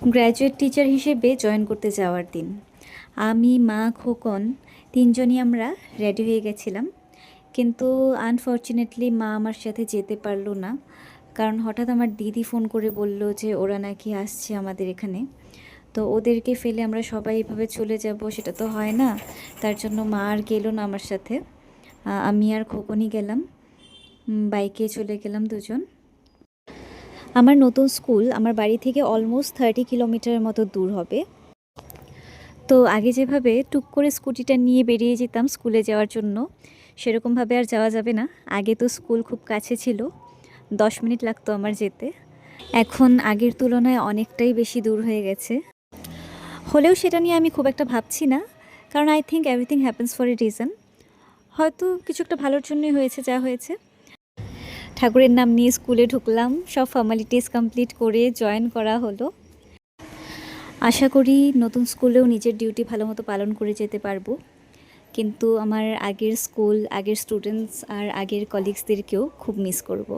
Graduate teacher হিসেবে join করতে যাওয়ার দিন আমি, মা, খোকন তিনজনই আমরা রেডি হয়ে গেছিলাম। কিন্তু আনফর্চুনেটলি মা আমার সাথে যেতে পারলো না, কারণ হঠাৎ আমার দিদি ফোন করে বলল যে ওরা নাকি আসছে আমাদের এখানে। তো ওদেরকে ফেলে আমরা সবাই এভাবে চলে যাব, সেটা তো হয় না। তার জন্য মা আর গেলো না আমার সাথে। আমি আর খোকনই গেলাম। বাইকে চলে গেলাম দুজন। আমার নতুন স্কুল আমার বাড়ি থেকে অলমোস্ট 30 কিলোমিটারের মতো দূর হবে। তো আগে যেভাবে টুক করে স্কুটিটা নিয়ে বেরিয়ে যেতাম স্কুলে যাওয়ার জন্য, সেরকমভাবে আর যাওয়া যাবে না। আগে তো স্কুল খুব কাছে ছিল, 10 মিনিট লাগতো আমার যেতে। এখন আগের তুলনায় অনেকটাই বেশি দূর হয়ে গেছে। হলেও সেটা নিয়ে আমি খুব একটা ভাবছি না, কারণ I think everything happens for a reason. হয়তো কিছু একটা ভালোর জন্যই হয়েছে যা হয়েছে। ঠাকুরের নাম নিয়ে স্কুলে ঢুকলাম, সব ফর্মালিটিস কমপ্লিট করে জয়েন করা হলো। আশা করি নতুন স্কুলেও নিজের ডিউটি ভালো মতো পালন করে যেতে পারবো। কিন্তু আমার আগের স্কুল, আগের স্টুডেন্টস আর আগের কলিগসদেরকেও খুব মিস করব।